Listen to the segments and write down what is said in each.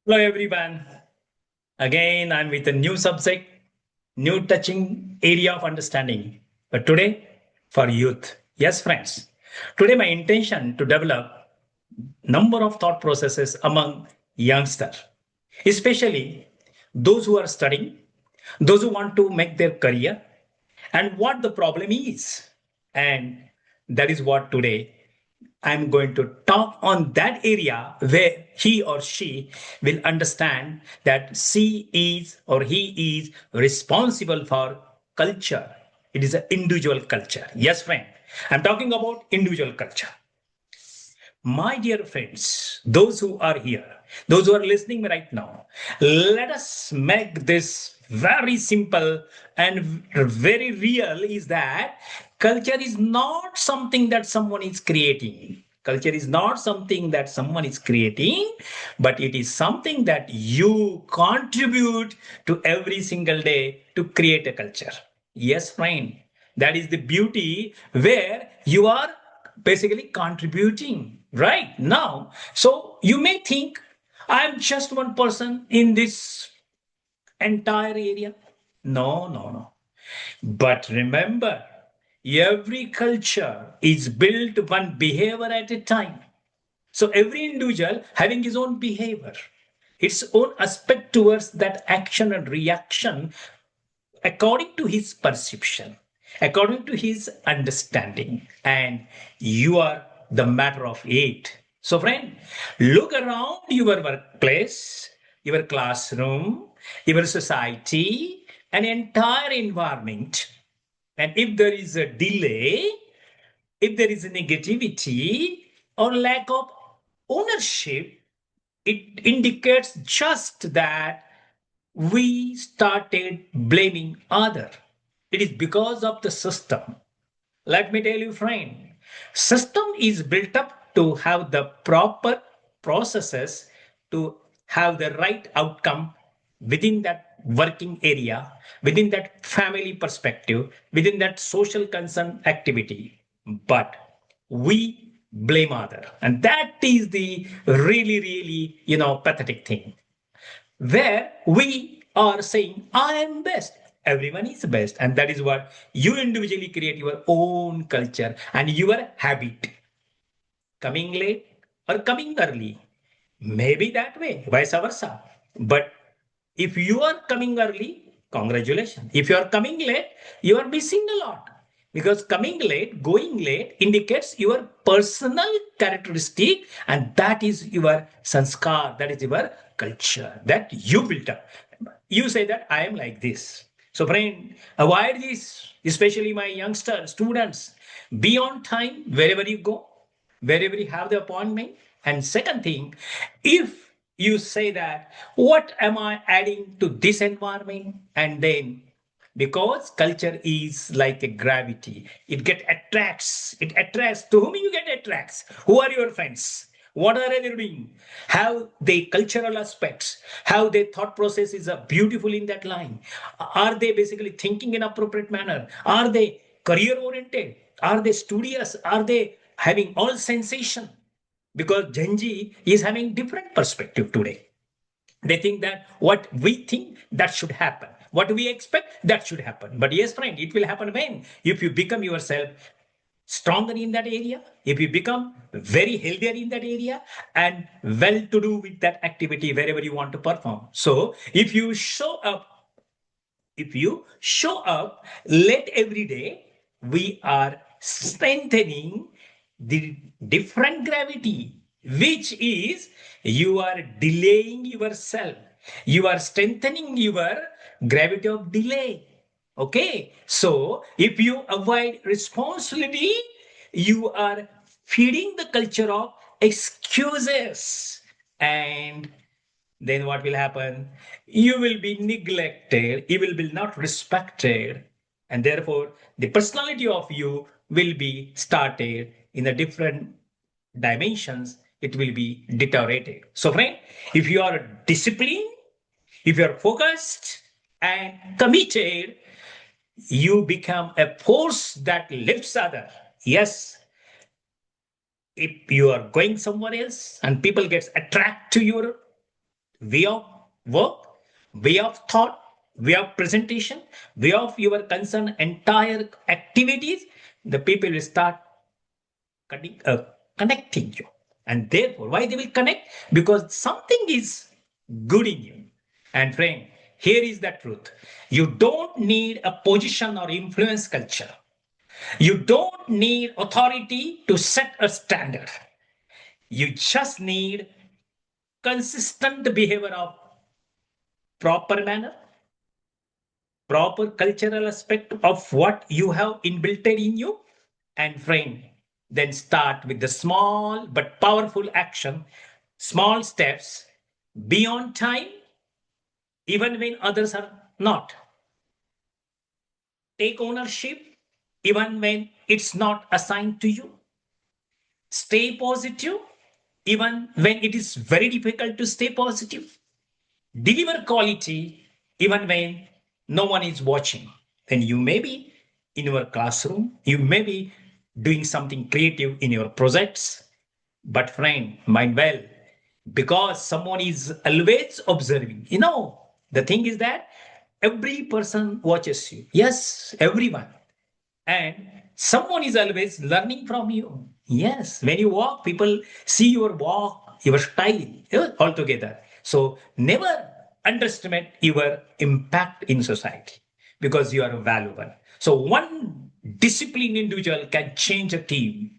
Hello, everyone. Again, I'm with a new subject, new touching area of understanding. But today, for youth. Yes, friends. Today, my intention to develop number of thought processes among youngsters, especially those who are studying, those who want to make their career, and what the problem is. And that is what today I'm going to talk on that area where he or she will understand that she is or he is responsible for culture. It is an individual culture. Yes, friend. I'm talking about individual culture. My dear friends, those who are here, those who are listening right now, let us make this very simple and very real is that culture is not something that someone is creating. Culture is not something that someone is creating, but it is something that you contribute to every single day to create a culture. Yes, friend. That is the beauty where you are basically contributing right now. So you may think, I'm just one person in this entire area. No, no, no. But remember, every culture is built one behavior at a time. So every individual having his own behavior, its own aspect towards that action and reaction according to his perception, according to his understanding, and you are the matter of it. So, friend, look around your workplace, your classroom, your society, an entire environment. And if there is a delay, if there is a negativity or lack of ownership, it indicates just that we started blaming other. It is because of the system. Let me tell you, friend, system is built up to have the proper processes to have the right outcome within that working area, within that family perspective, within that social concern activity. But we blame other, and that is the really, really, pathetic thing where we are saying, I am best. Everyone is best. And that is what you individually create your own culture and your habit. Coming late or coming early. Maybe that way, vice versa. But if you are coming early, congratulations. If you are coming late, you are missing a lot. Because coming late, going late indicates your personal characteristic, and that is your sanskar, that is your culture that you built up. You say that I am like this. So, friend, avoid this, especially my youngster students. Be on time wherever you go, wherever you have the appointment. And second thing, if you say that, what am I adding to this environment? And then because culture is like a gravity, it attracts to whom you get attracts. Who are your friends? What are they doing? How they cultural aspects, how their thought process is beautiful in that line. Are they basically thinking in appropriate manner? Are they career oriented? Are they studious? Are they having all sensation? Because Gen Z is having different perspective today. They think that what we think that should happen, what we expect that should happen. But yes, friend, it will happen when if you become yourself stronger in that area, if you become very healthier in that area and well to do with that activity wherever you want to perform. So if you show up late every day, we are strengthening the different gravity, which is you are delaying yourself. You are strengthening your gravity of delay. Okay. So if you avoid responsibility, you are feeding the culture of excuses. And then what will happen? You will be neglected, you will be not respected, and therefore the personality of you will be started in a different dimensions. It will be deteriorated. So, friend, if you are disciplined, if you are focused and committed, you become a force that lifts other. Yes, if you are going somewhere else and people gets attracted to your way of work, way of thought, way of presentation, way of your concern, entire activities, the people will start cutting, connecting you. And therefore, why they will connect? Because something is good in you. And friend, here is the truth. You don't need a position or influence culture. You don't need authority to set a standard. You just need consistent behavior of proper manner, proper cultural aspect of what you have inbuilt in you, and friend, then start with the small but powerful action, small steps, beyond time, even when others are not. Take ownership even when it's not assigned to you. Stay positive even when it is very difficult to stay positive. Deliver quality even when no one is watching. Then you may be in your classroom, you may be doing something creative in your projects, but friend, mind well, because someone is always observing. The thing is that every person watches you. Yes, everyone. And someone is always learning from you. Yes, when you walk, people see your walk, your style, altogether. So never underestimate your impact in society because you are valuable. So one disciplined individual can change a team.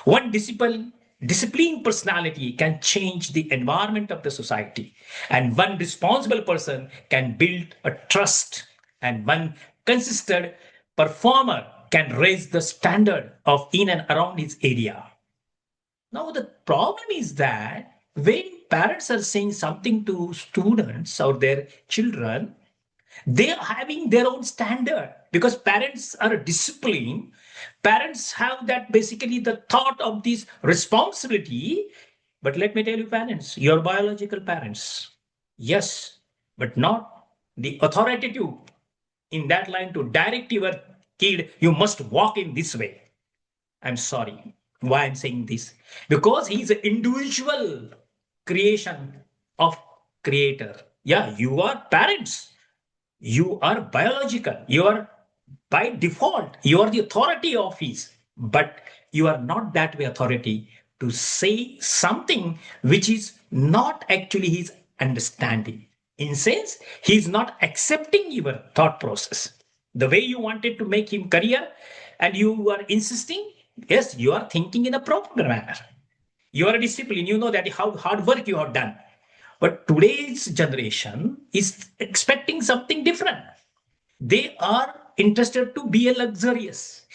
One disciplined personality can change the environment of the society. And one responsible person can build a trust. And one consistent performer can raise the standard of in and around his area. Now, the problem is that when parents are saying something to students or their children, they are having their own standard because parents are disciplined. Parents have that basically the thought of this responsibility. But let me tell you, parents, your biological parents, yes, but not the authoritative in that line to direct your kid, you must walk in this way. I'm sorry. Why I'm saying this? Because he's an individual creation of creator. Yeah, you are parents. You are biological. You are by default. You are the authority of his. But you are not that way authority to say something which is not actually his understanding. In sense, he is not accepting your thought process. The way you wanted to make him career and you are insisting, yes, you are thinking in a proper manner. You are disciplined. You know that how hard work you have done. But today's generation is expecting something different. They are interested to be a luxurious.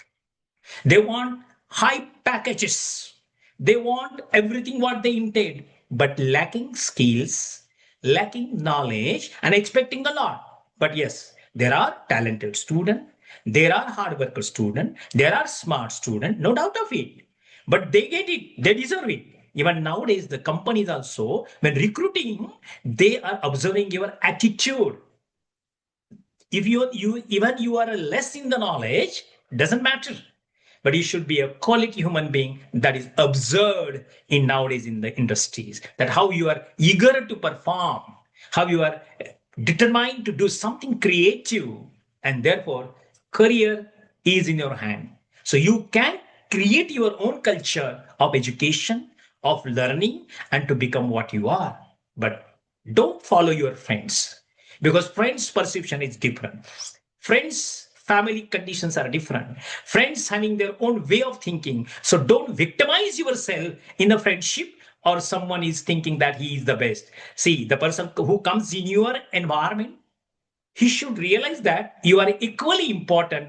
They want high packages. They want everything what they intend, but lacking skills, lacking knowledge, and expecting a lot. But yes, there are talented students, there are hard worker students, there are smart students, no doubt of it. But they get it, they deserve it. Even nowadays, the companies also, when recruiting, they are observing your attitude. If you even you are less in the knowledge, doesn't matter, but you should be a quality human being that is observed in nowadays in the industries, that how you are eager to perform, how you are determined to do something creative, and therefore career is in your hand. So you can create your own culture of education, of learning, and to become what you are. But don't follow your friends because friends perception is different. Friends family conditions are different. Friends having their own way of thinking. So don't victimize yourself in a friendship or someone is thinking that he is the best. See, the person who comes in your environment, he should realize that you are equally important.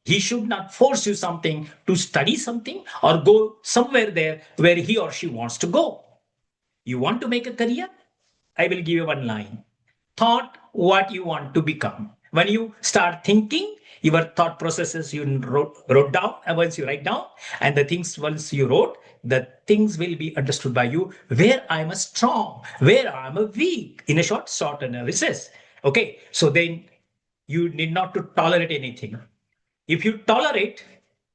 He should not force you something to study something or go somewhere there where he or she wants to go. You want to make a career? I will give you one line. Thought what you want to become. When you start thinking, your thought processes you wrote down, and once you write down, and the things once you wrote, the things will be understood by you where I'm a strong, where I'm a weak, in a short analysis. Okay, so then you need not to tolerate anything. If you tolerate,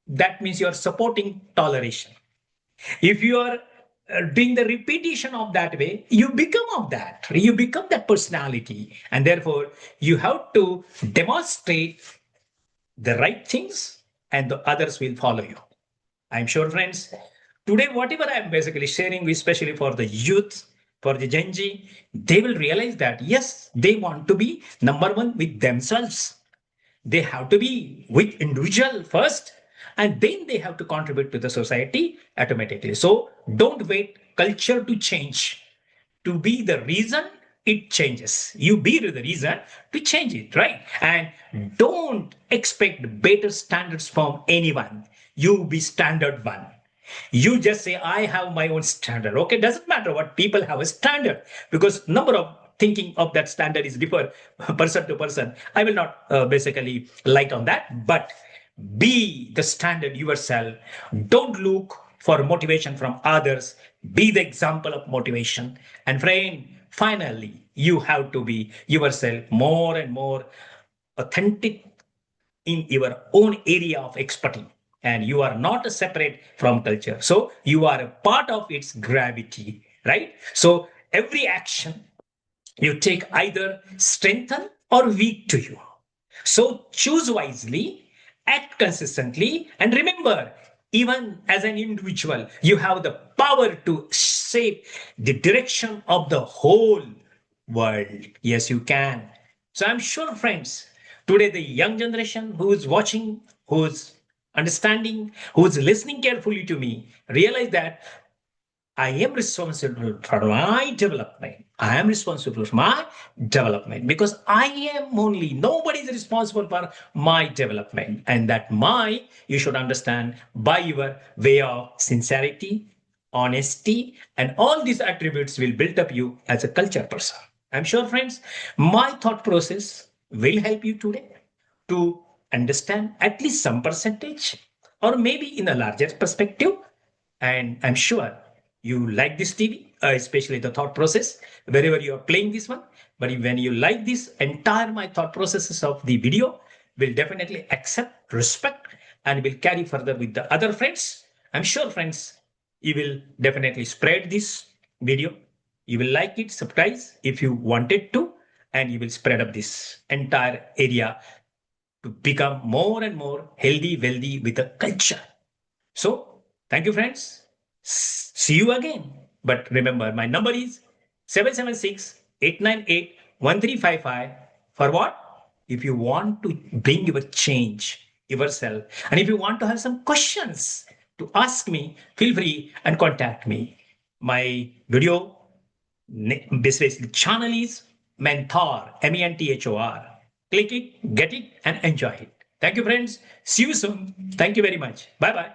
that means you are supporting toleration. If you are doing the repetition of that way, you become of that. You become that personality. And therefore, you have to demonstrate the right things and the others will follow you. I'm sure, friends, today, whatever I'm basically sharing, especially for the youth, for the Gen Z, they will realize that yes, they want to be number one with themselves. They have to be with individual first, and then they have to contribute to the society automatically. So don't wait culture to change to be the reason it changes. You be the reason to change it, right? And don't expect better standards from anyone. You be standard one. You just say, I have my own standard. Okay, doesn't matter what people have a standard because number of thinking of that standard is differ person to person. I will not basically light on that, but be the standard yourself. Don't look for motivation from others. Be the example of motivation. And friend, finally, you have to be yourself more and more authentic in your own area of expertise, and you are not separate from culture, so you are a part of its gravity, right? So every action you take either strengthen or weak to you, so choose wisely, act consistently, and remember, even as an individual, you have the power to shape the direction of the whole world. Yes, you can. So I'm sure, friends, today the young generation who is watching, who's understanding, who's listening carefully to me, realize that I am responsible for my development. I am responsible for my development because I am only, nobody is responsible for my development. And that my, you should understand by your way of sincerity, honesty, and all these attributes will build up you as a culture person. I'm sure, friends, my thought process will help you today to understand at least some percentage or maybe in a larger perspective. And I'm sure you like this TV, especially the thought process, wherever you are playing this one. But when you like this entire my thought processes of the video, will definitely accept, respect, and will carry further with the other friends. I'm sure, friends, you will definitely spread this video. You will like it, subscribe if you wanted to, and you will spread up this entire area to become more and more healthy, wealthy with a culture. So, thank you, friends. See you again. But remember, my number is 776-898-1355. For what? If you want to bring your change yourself, and if you want to have some questions to ask me, feel free and contact me. My video basically channel is Mentor, Mentor. Click it, get it, and enjoy it. Thank you, friends. See you soon. Thank you very much. Bye bye.